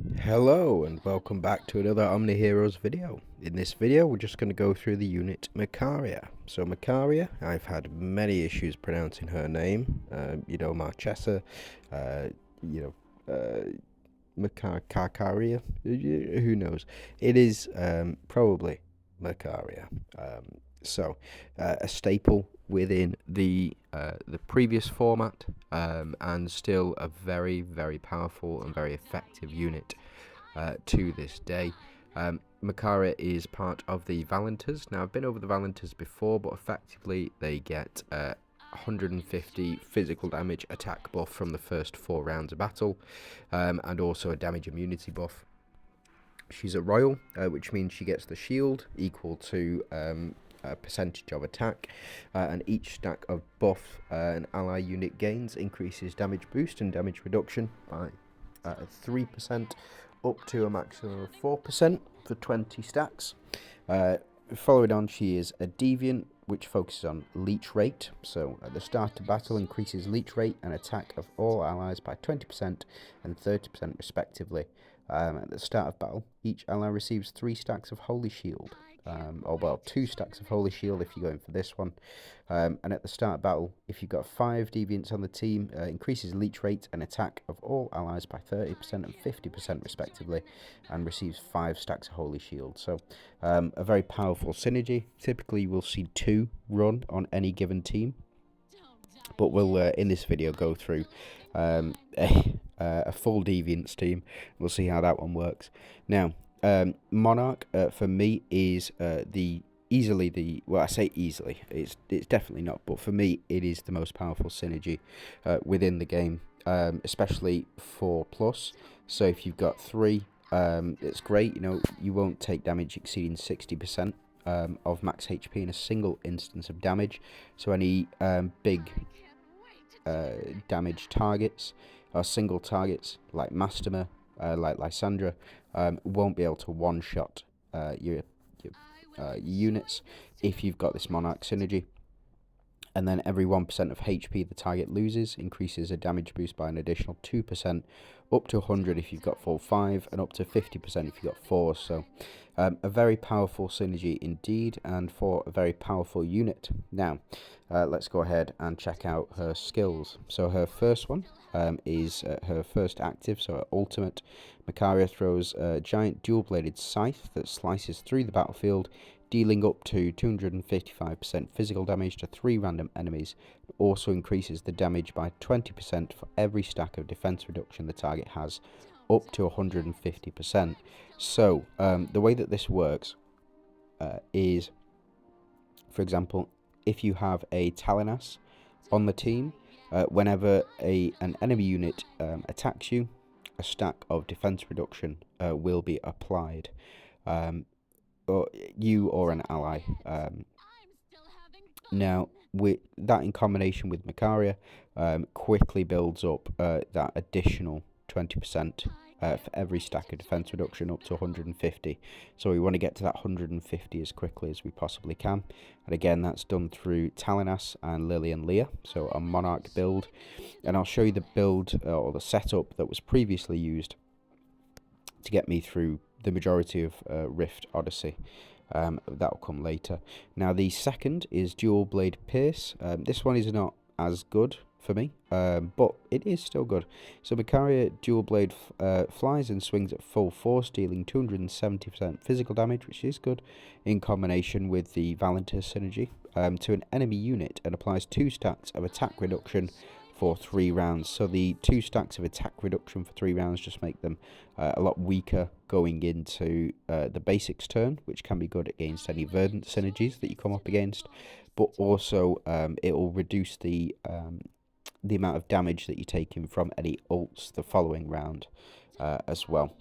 Hello and welcome back to another Omniheroes video. In this video we're just going to go through the unit Macaria. So Macaria, I've had many issues pronouncing her name. Marchesa, uh, you know, Macaria, who knows. It is probably Macaria. A staple within the previous format, and still a very, very powerful and very effective unit to this day. Macaria is part of the Valenters. Now, I've been over the Valenters before, but effectively they get 150 physical damage attack buff from the first 4 rounds of battle, and also a damage immunity buff. She's a royal, which means she gets the shield equal to a percentage of attack, and each stack of buff an ally unit gains increases damage boost and damage reduction by 3% up to a maximum of 4% for 20 stacks. Following on, she is a deviant, which focuses on leech rate. So at the start of battle, increases leech rate and attack of all allies by 20% and 30% respectively. At the start of battle, each ally receives 3 stacks of Holy Shield, 2 stacks of Holy Shield if you're going for this one. And at the start of battle, if you've got 5 deviants on the team, increases leech rate and attack of all allies by 30% and 50% respectively, and receives 5 stacks of Holy Shield. So a very powerful synergy. Typically we'll see 2 run on any given team, but we'll in this video go through a full deviants team. We'll see how that one works. Now, Monarch for me is easily the, well, I say easily, it's definitely not, but for me it is the most powerful synergy within the game, especially 4+. So if you've got 3, it's great. You won't take damage exceeding 60% of max HP in a single instance of damage. So any big damage targets or single targets like Mastimer, like Lysandra, won't be able to one-shot your units if you've got this Monarch synergy. And then every 1% of HP the target loses increases a damage boost by an additional 2%, up to 100 if you've got full 5, and up to 50% if you've got 4. So a very powerful synergy indeed, and for a very powerful unit. Now, let's go ahead and check out her skills. So her first one is her first active, so her ultimate. Macaria throws a giant dual-bladed scythe that slices through the battlefield, dealing up to 255% physical damage to 3 random enemies. It also increases the damage by 20% for every stack of defense reduction the target has, up to 150%. So the way that this works is, for example, if you have a Talanas on the team, whenever an enemy unit attacks you, a stack of defense reduction will be applied. Or you or an ally. Now, with that in combination with Macaria, quickly builds up that additional 20% for every stack of defense reduction up to 150. So we want to get to that 150 as quickly as we possibly can. And again, that's done through Talanas and Lillian Leah, so a Monarch build. And I'll show you the build or the setup that was previously used to get me through the majority of Rift Odyssey. That'll come later. Now, the second is Dual Blade Pierce. This one is not as good for me, but it is still good. So Macaria Dual Blade flies and swings at full force, dealing 270% physical damage, which is good, in combination with the Valent synergy, to an enemy unit, and applies 2 stacks of attack reduction for 3 rounds. So the 2 stacks of attack reduction for 3 rounds just make them a lot weaker going into the basics turn, which can be good against any verdant synergies that you come up against, but also it will reduce the amount of damage that you're taking from any ults the following round as well.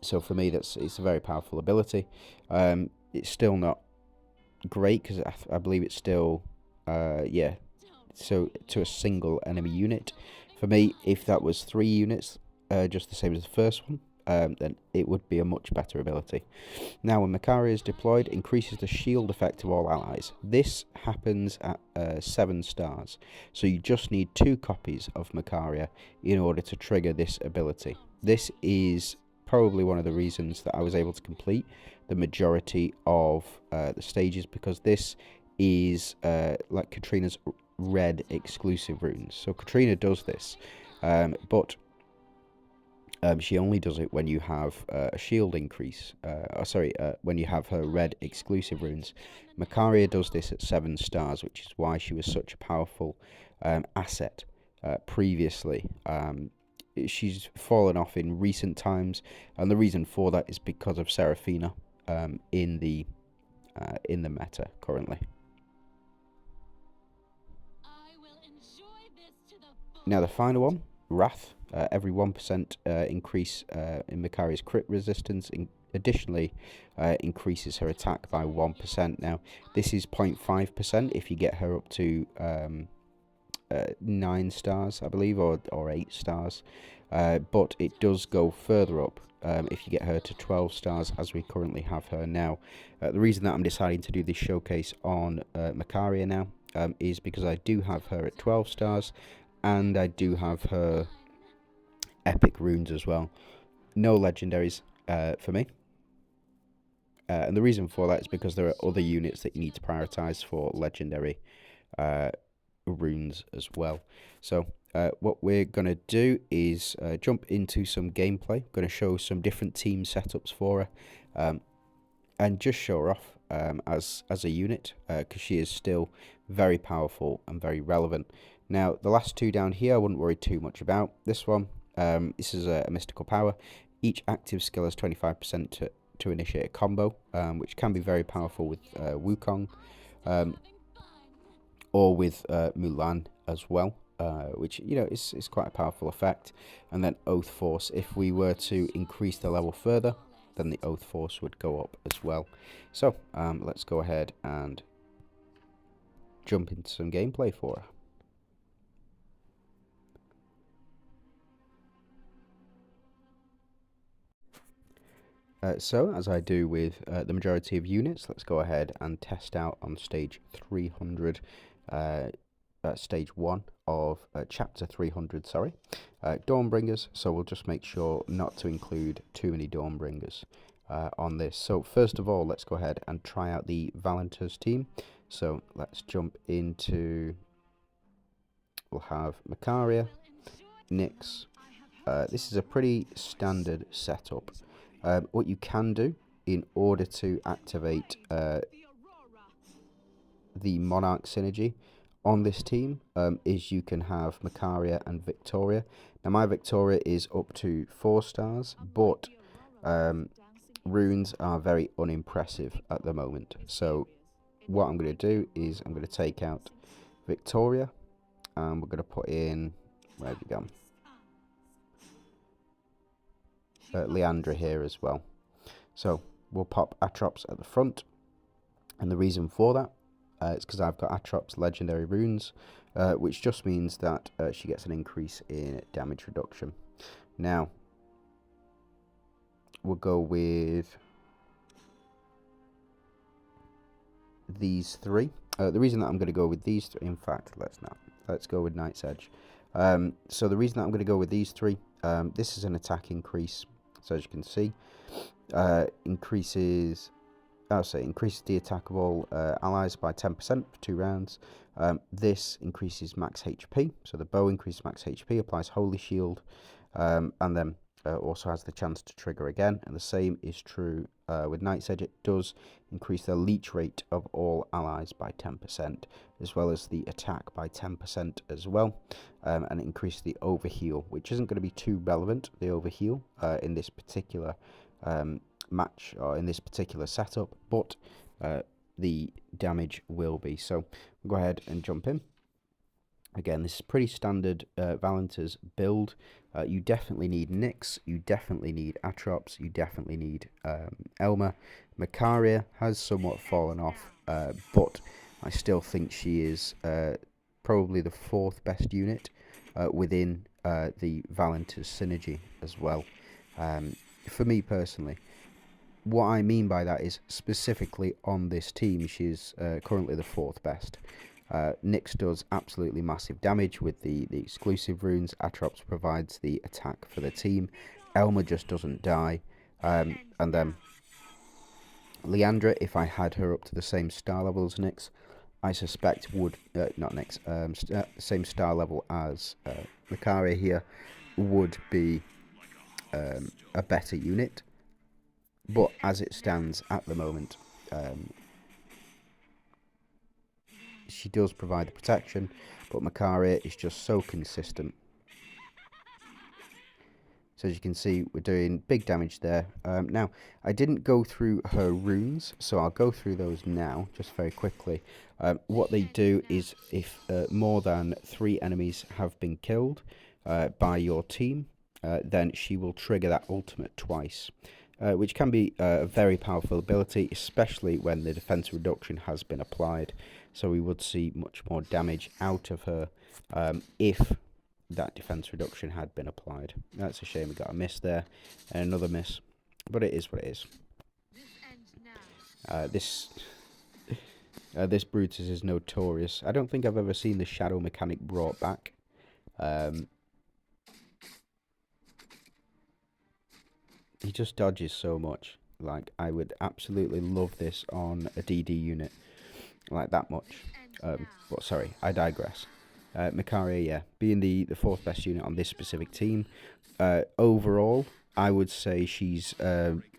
So for me, it's a very powerful ability. It's still not great because I believe it's still so to a single enemy unit. For me, if that was 3 units, just the same as the first one, then it would be a much better ability. Now, when Macaria is deployed, increases the shield effect of all allies. This happens at 7 stars, so you just need 2 copies of Macaria in order to trigger this ability. This is probably one of the reasons that I was able to complete the majority of the stages, because this is like Katrina's red exclusive runes. So Katrina does this, but she only does it when you have a shield increase. When you have her red exclusive runes. Macaria does this at 7 stars, which is why she was such a powerful asset previously. She's fallen off in recent times, and the reason for that is because of Seraphina in the meta currently. Now the final one, Wrath. Every 1% increase in Macaria's crit resistance. Additionally, increases her attack by 1%. Now, this is 0.5% if you get her up to 9 stars, I believe, or 8 stars. But it does go further up if you get her to 12 stars, as we currently have her now. The reason that I'm deciding to do this showcase on Macaria now is because I do have her at 12 stars, and I do have her epic runes as well. No legendaries for me. And the reason for that is because there are other units that you need to prioritize for legendary runes as well. So what we're going to do is jump into some gameplay. I'm going to show some different team setups for her, and just show her off as a unit, because she is still very powerful and very relevant. Now, the last 2 down here I wouldn't worry too much about. This one, this is a mystical power. Each active skill has 25% to initiate a combo, which can be very powerful with Wukong, or with Mulan as well, which, you know, is quite a powerful effect. And then Oath Force, if we were to increase the level further, then the Oath Force would go up as well. So let's go ahead and jump into some gameplay for her. So, as I do with the majority of units, let's go ahead and test out on stage 300, stage 1 of chapter 300, sorry, Dawnbringers. So we'll just make sure not to include too many Dawnbringers on this. So first of all, let's go ahead and try out the Valent's team. So let's jump into, we'll have Macaria, Nyx. This is a pretty standard setup. What you can do in order to activate the Monarch synergy on this team is you can have Macaria and Victoria. Now my Victoria is up to 4 stars, but runes are very unimpressive at the moment. So what I'm going to do is I'm going to take out Victoria, and we're going to put in, where have you gone? Leandra here as well. So we'll pop Atrops at the front, and the reason for that is because I've got Atrops legendary runes, which just means that she gets an increase in damage reduction. Now we'll go with these 3. The reason that I'm going to go with these 3, in fact, let's go with Knight's Edge. So the reason that I'm going to go with these 3, this is an attack increase. So as you can see, increases the attack of all allies by 10% for 2 rounds. This increases max HP, so the bow increases max HP, applies Holy Shield, and then also has the chance to trigger again. And the same is true with Knight's Edge. It does increase the leech rate of all allies by 10%, as well as the attack by 10% as well, and increase the overheal, which isn't going to be too relevant, the overheal, in this particular match, or in this particular setup, but the damage will be. So we'll go ahead and jump in. Again, this is pretty standard Valent's build. You definitely need Nyx, you definitely need Atrops, you definitely need Elma. Macaria has somewhat fallen off, but I still think she is probably the 4th best unit within the Valent's synergy as well. for me personally, what I mean by that is specifically on this team, she's currently the 4th best. Nyx does absolutely massive damage with the exclusive runes. Atrops provides the attack for the team. Elma just doesn't die. And then Leandra, if I had her up to the same star level as Nyx, I suspect would, not Nyx, same star level as Macaria here, would be a better unit. But as it stands at the moment, she does provide the protection, but Macaria is just so consistent. So as you can see, we're doing big damage there. Now, I didn't go through her runes, so I'll go through those now, just very quickly. What they do is, if more than 3 enemies have been killed by your team, then she will trigger that ultimate twice. Which can be a very powerful ability, especially when the defense reduction has been applied. So we would see much more damage out of her if that defense reduction had been applied. That's a shame we got a miss there, and another miss, but it is what it is. This Brutus is notorious. I don't think I've ever seen the shadow mechanic brought back. He just dodges so much. Like, I would absolutely love this on a DD unit, like that much. But sorry, I digress. Macaria, yeah, being the 4th best unit on this specific team. Overall, I would say she's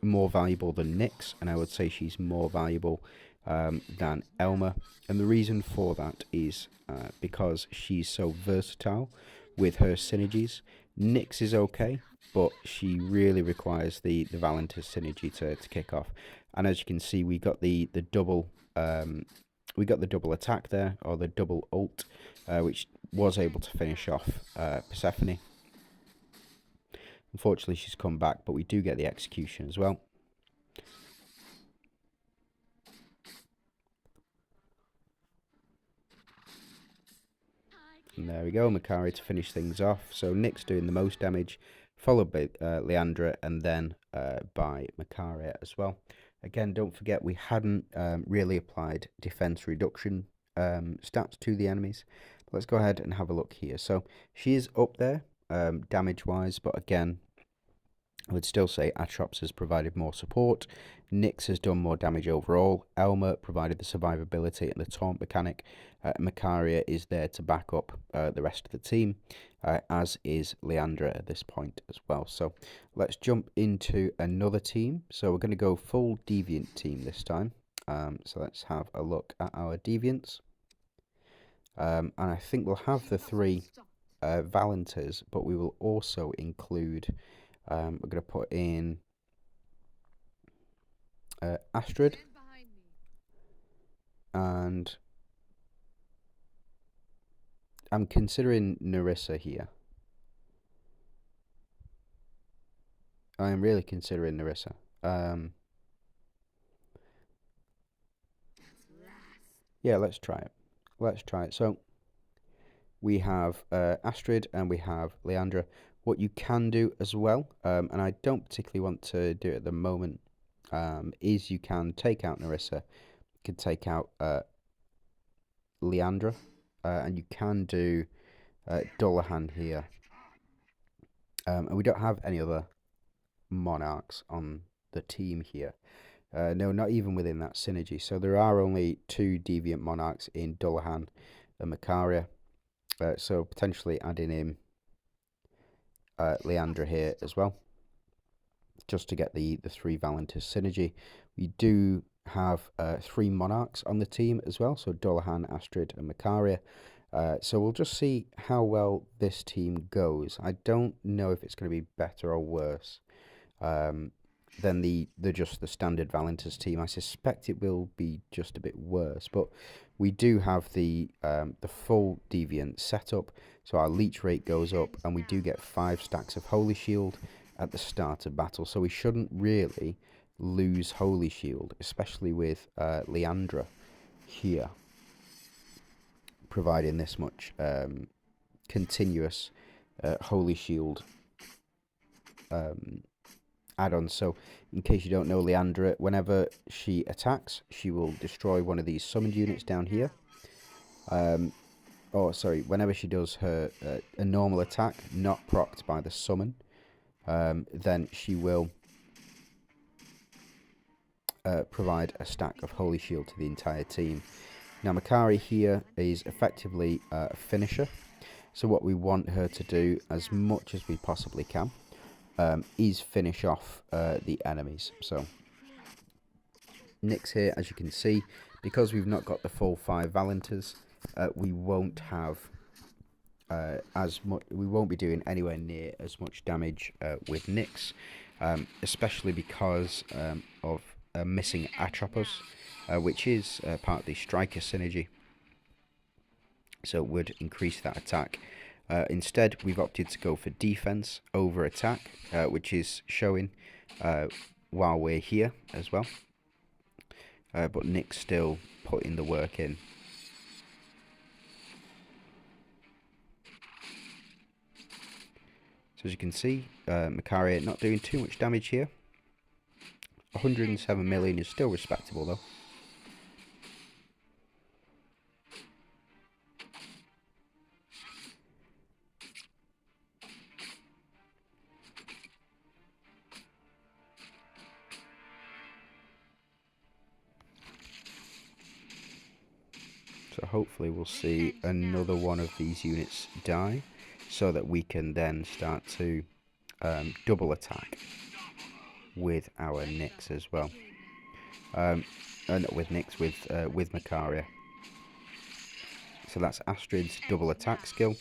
more valuable than Nyx, and I would say she's more valuable than Elma. And the reason for that is because she's so versatile with her synergies. Nyx is okay, but she really requires the Valent synergy to kick off. And as you can see, we got the double attack there, or the double ult, which was able to finish off Persephone. Unfortunately, she's come back, but we do get the execution as well. And there we go, Macaria to finish things off. So Nyx doing the most damage, followed by Leandra, and then by Macaria as well. Again, don't forget we hadn't really applied defense reduction stats to the enemies. But let's go ahead and have a look here. So she is up there damage-wise, but again, I would still say Atrops has provided more support. Nyx has done more damage overall. Elma provided the survivability and the taunt mechanic. Macaria is there to back up the rest of the team, as is Leandra at this point as well. So let's jump into another team. So we're going to go full deviant team this time. So let's have a look at our deviants. And I think we'll have the 3 Valenters, but we will also include... we're going to put in Astrid, and I'm considering Nerissa here. I am really considering Nerissa. Yeah, let's try it. Let's try it. So we have Astrid and we have Leandra. What you can do as well, and I don't particularly want to do it at the moment, is you can take out Nerissa, you can take out Leandra, and you can do Dullahan here. And we don't have any other Monarchs on the team here. No, not even within that synergy. So there are only 2 deviant Monarchs in Dullahan and Macaria. So potentially adding in Leandra here as well, just to get the 3 Valentis synergy. We do have 3 Monarchs on the team as well, so Dullahan, Astrid and Macaria. So we'll just see how well this team goes. I don't know if it's going to be better or worse than the standard Valentis team. I suspect it will be just a bit worse, but we do have the full deviant setup, so our leech rate goes up, and we do get 5 stacks of Holy Shield at the start of battle. So we shouldn't really lose Holy Shield, especially with Leandra here, providing this much continuous Holy Shield add-ons. So, in case you don't know, Leandra, whenever she attacks, she will destroy one of these summoned units down here. Or, sorry, whenever she does her a normal attack, not procced by the summon, then she will provide a stack of Holy Shield to the entire team. Now, Macaria here is effectively a finisher. So what we want her to do, as much as we possibly can, is finish off the enemies. So Nyx here, as you can see, because we've not got the full 5 Valenters, we won't have as much. We won't be doing anywhere near as much damage with Nyx, especially because of missing Atropos, which is part of the Striker synergy. So it would increase that attack. Instead, we've opted to go for defense over attack, which is showing while we're here as well. But Nick's still putting the work in. So as you can see, Macaria not doing too much damage here. 107 million is still respectable though. So hopefully we'll see another one of these units die, so that we can then start to double attack with our Nyx as well. Not with Nyx, with Macaria. So that's Astrid's double attack skill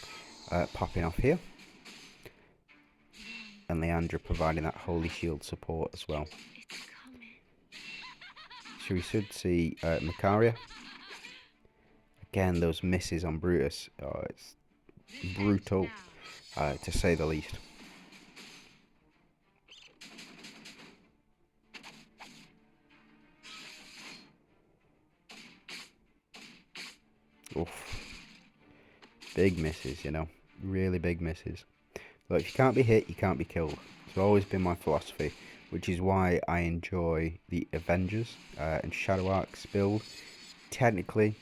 popping off here, and Leandra providing that Holy Shield support as well. So we should see Macaria. Again, those misses on Brutus, it's brutal to say the least. Oof. Big misses, you know, really big misses. Look, if you can't be hit, you can't be killed. It's always been my philosophy, which is why I enjoy the Avengers and Shadow Arcs build. Technically,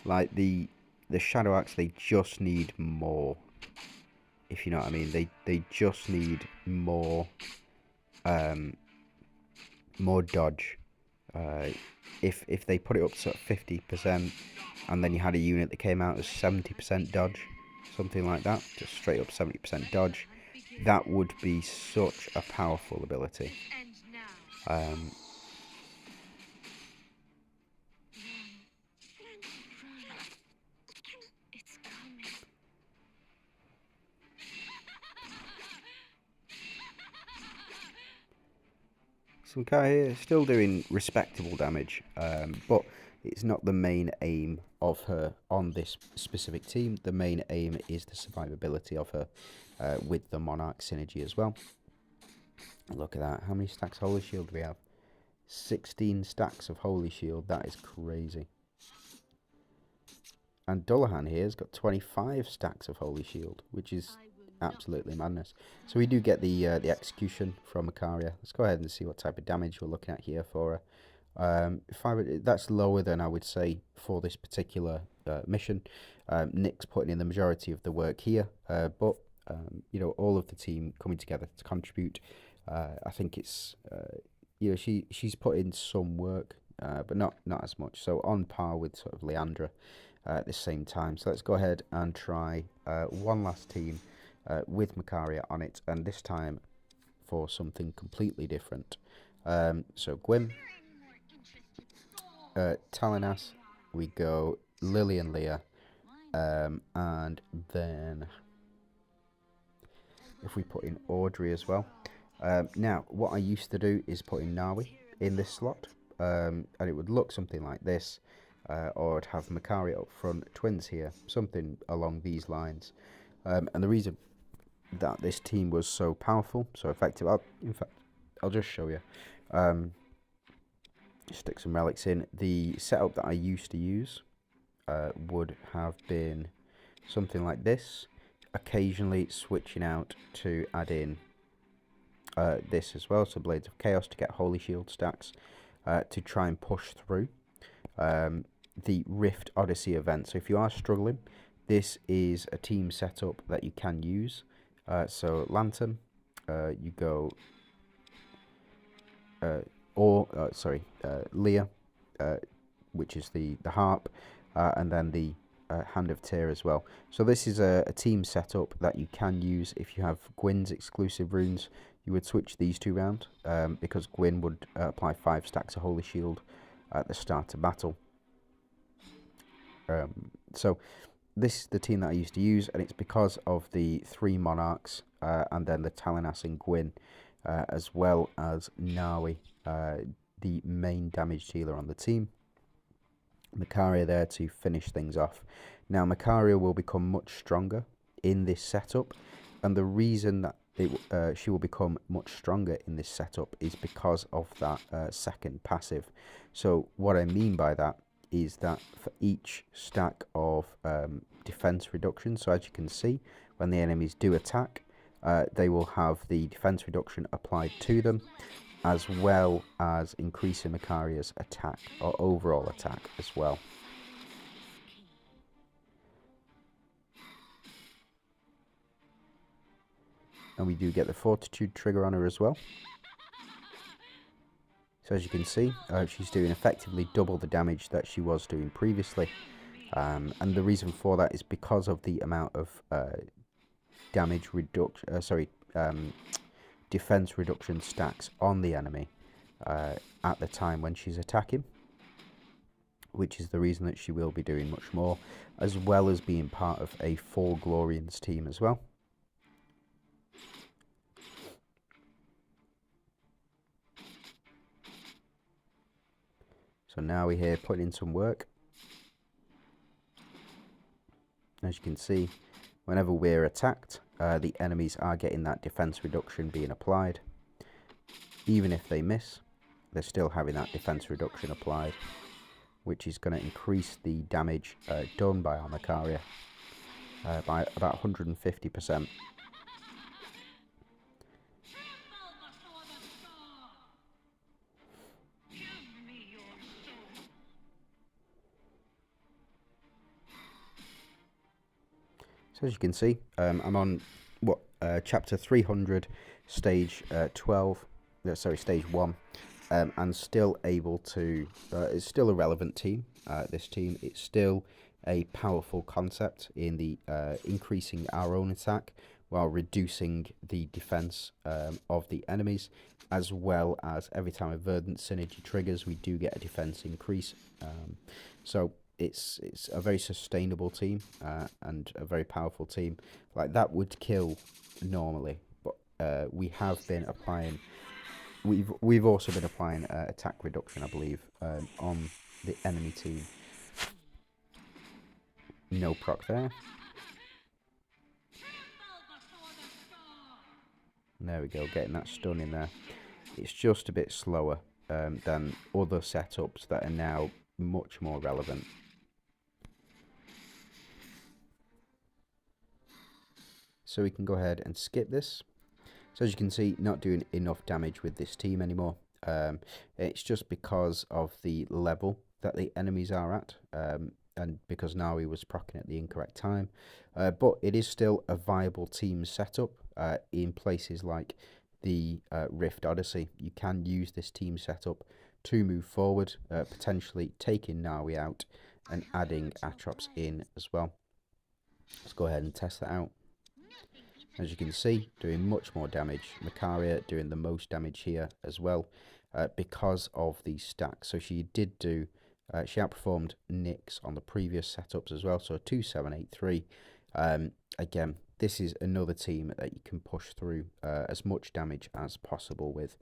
like the Shadow Arcs, they just need more, if you know what I mean. They just need more more dodge. If they put it up to sort of 50%, and then you had a unit that came out as 70% dodge, something like that, just straight up 70% dodge, that would be such a powerful ability. So Macaria here still doing respectable damage, but it's not the main aim of her on this specific team. The main aim is the survivability of her with the Monarch synergy as well. Look at that. How many stacks of Holy Shield do we have? 16 stacks of Holy Shield. That is crazy. And Dullahan here has got 25 stacks of Holy Shield, which is absolutely madness. So we do get the execution from Macaria. Let's go ahead and see what type of damage we're looking at here for her. That's lower than I would say for this particular mission. Nick's putting in the majority of the work here, but you know, all of the team coming together to contribute. I think it's you know, she's put in some work, but not as much. So on par with sort of Leandra at the same time. So let's go ahead and try one last team with Macaria on it, and this time for something completely different. So Gwyn, Talinas, we go Lily and Leah, and then if we put in Audrey as well. Now, what I used to do is put in Nawi in this slot, and it would look something like this, or I'd have Macaria up front, twins here, something along these lines. And the reason that this team was so powerful, so effective, in fact, I'll just show you. Stick some relics in. The setup that I used to use would have been something like this, occasionally switching out to add in this as well, so Blades of Chaos to get Holy Shield stacks to try and push through the Rift Odyssey event. So if you are struggling, this is a team setup that you can use. So Lantern, you go, Leah, which is the harp, and then the Hand of Tyr as well. So this is a team setup that you can use if you have Gwyn's exclusive runes. You would switch these two round because Gwyn would apply 5 stacks of Holy Shield at the start of battle. So this is the team that I used to use, and it's because of the 3 Monarchs and then the Talanas and Gwyn, as well as Nawi, the main damage dealer on the team. Macaria there to finish things off. Now Macaria will become much stronger in this setup, and the reason that she will become much stronger in this setup is because of that second passive. So what I mean by that is that for each stack of defense reduction, so as you can see, when the enemies do attack, they will have the defense reduction applied to them, as well as increasing Macaria's attack, or overall attack as well. And we do get the Fortitude trigger on her as well. So as you can see, she's doing effectively double the damage that she was doing previously. And the reason for that is because of the amount of damage reduction, defense reduction stacks on the enemy at the time when she's attacking, which is the reason that she will be doing much more, as well as being part of a 4 Glorians team as well. So now we're here putting in some work. As you can see, whenever we're attacked, the enemies are getting that defense reduction being applied. Even if they miss, they're still having that defense reduction applied, which is going to increase the damage done by our Macaria by about 150%. So as you can see, I'm on chapter 300, stage 12. Stage 1, and still able to. It's still a relevant team. This team, it's still a powerful concept in the increasing our own attack while reducing the defense of the enemies, as well as every time a Verdant synergy triggers, we do get a defense increase. So it's a very sustainable team and a very powerful team. Like that would kill normally, but we have been applying. We've also been applying attack reduction, I believe, on the enemy team. No proc there. There we go, getting that stun in there. It's just a bit slower than other setups that are now much more relevant. So we can go ahead and skip this. So as you can see, not doing enough damage with this team anymore. It's just because of the level that the enemies are at, and because Nawi was proccing at the incorrect time. But it is still a viable team setup in places like the Rift Odyssey. You can use this team setup to move forward, potentially taking Nawi out and adding Atrops in as well. Let's go ahead and test that out. As you can see, doing much more damage. Macaria doing the most damage here as well because of these stacks. So she did do, she outperformed Nyx on the previous setups as well. So 2783. Again, this is another team that you can push through as much damage as possible with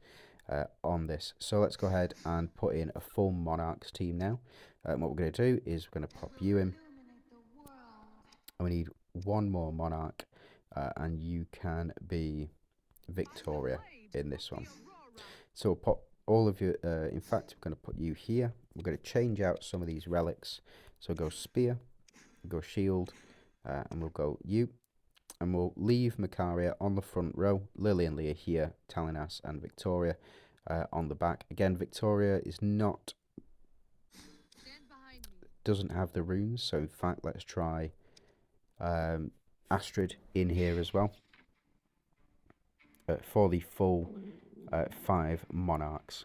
on this. So let's go ahead and put in a full Monarchs team now. What we're going to do is we're going to pop you in. And we need one more Monarch. And you can be Victoria in this one. So we'll pop all of you, in fact, we're going to put you here. We're going to change out some of these relics. So go Spear, go Shield, and we'll go you. And we'll leave Macaria on the front row, Lily and Leah here, Talinas and Victoria on the back. Again, Victoria is not, doesn't have the runes, so in fact let's try Astrid in here as well for the full 5 monarchs.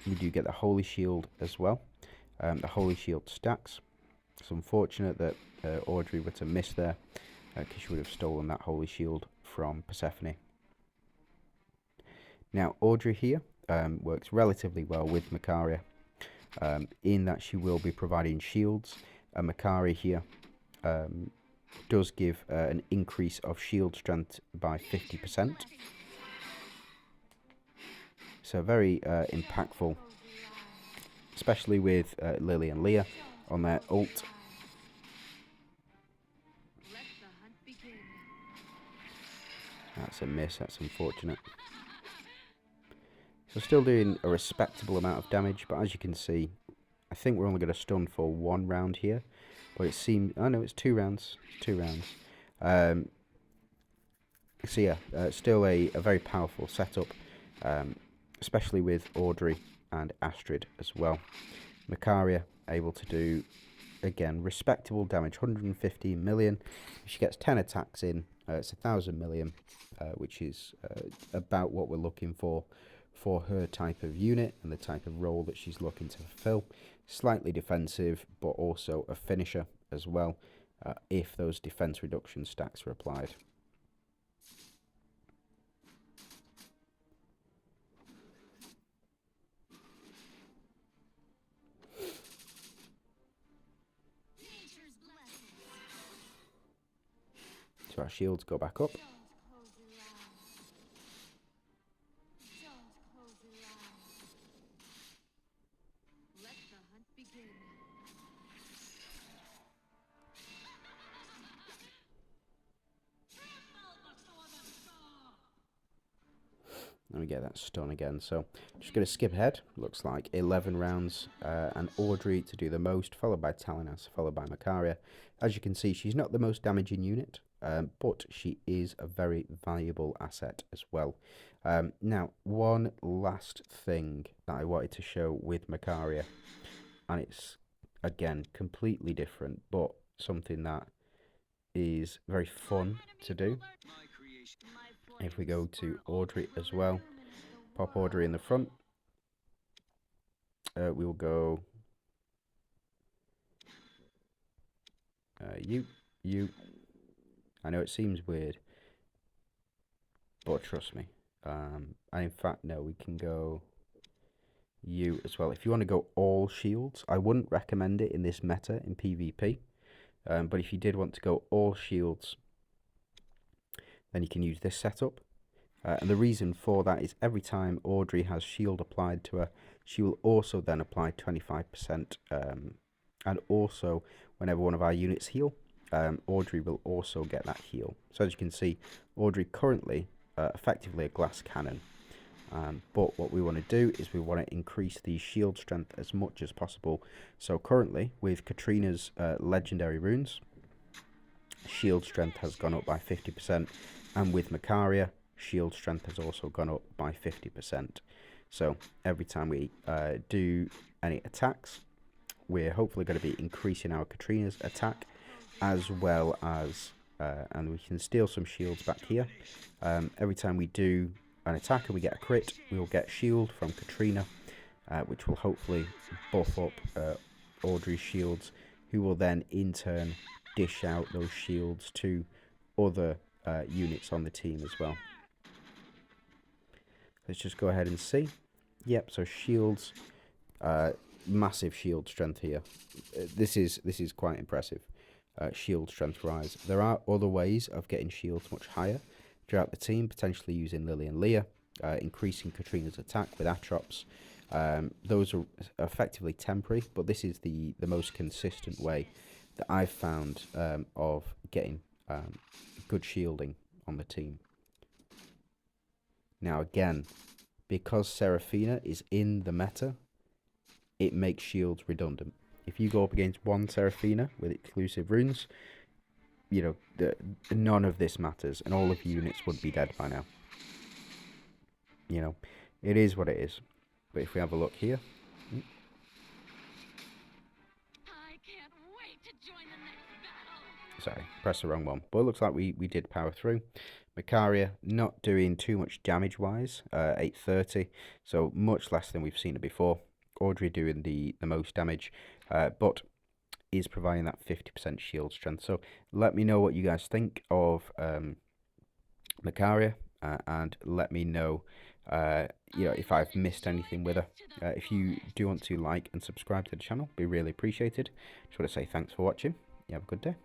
We do get the Holy Shield as well. The Holy Shield stacks. It's unfortunate that Audrey were to miss there, because she would have stolen that Holy Shield from Persephone. Now, Audrey here works relatively well with Macaria, in that she will be providing shields. Macaria here does give an increase of shield strength by 50%. So very impactful, especially with Lily and Leah on their ult. That's a miss, that's unfortunate. So still doing a respectable amount of damage, but as you can see, I think we're only going to stun for 1 round here. But it seems, oh no, it's 2 rounds. It's 2 rounds. So yeah, still a very powerful setup, especially with Audrey and Astrid as well. Macaria able to do, again, respectable damage, 115 million. If she gets 10 attacks in, it's 1,000 million, which is about what we're looking for her type of unit and the type of role that she's looking to fulfill. Slightly defensive, but also a finisher as well, if those defense reduction stacks are applied. So our shields go back up. And we get that stun again. So just going to skip ahead. Looks like 11 rounds, and Audrey to do the most, followed by Talinas, followed by Macaria. As you can see, she's not the most damaging unit, but she is a very valuable asset as well. Now, one last thing that I wanted to show with Macaria, and it's, again, completely different, but something that is very fun to do. If we go to Audrey as well, pop Audrey in the front, we will go you. I know it seems weird, but trust me. And in fact, no, we can go you as well. If you want to go all shields, I wouldn't recommend it in this meta in PvP. But if you did want to go all shields, then you can use this setup. And the reason for that is every time Audrey has shield applied to her, she will also then apply 25%. And also, whenever one of our units heal, Audrey will also get that heal. So as you can see, Audrey currently effectively a glass cannon. But what we want to do is we want to increase the shield strength as much as possible. So currently, with Katrina's legendary runes, shield strength has gone up by 50%. And with Macaria, shield strength has also gone up by 50%. So every time we do any attacks, we're hopefully going to be increasing our Katrina's attack, as well as, and we can steal some shields back here. Every time we do an attack and we get a crit, we will get shield from Katrina, which will hopefully buff up Audrey's shields, who will then in turn dish out those shields to other units on the team as well. Let's just go ahead and see. Yep, so shields, massive shield strength here. This is quite impressive. Shield strength rise. There are other ways of getting shields much higher throughout the team, potentially using Lily and Leah, increasing Katrina's attack with Atrops. Those are effectively temporary, but this is the most consistent way that I've found of getting good shielding on the team. Now again, because Seraphina is in the meta, it makes shields redundant. if you go up against one Seraphina with exclusive runes, you know, none of this matters, and all of your units would be dead by now. You know, it is what it is. But if we have a look here, sorry, press the wrong one. But it looks like we did power through. Macaria not doing too much damage wise, 830, so much less than we've seen it before. Audrey doing the most damage, but is providing that 50% shield strength. So let me know what you guys think of Macaria, and let me know you know, if I've missed anything with her. If you do want to like and subscribe to the channel, be really appreciated. Just want to say thanks for watching. You have a good day.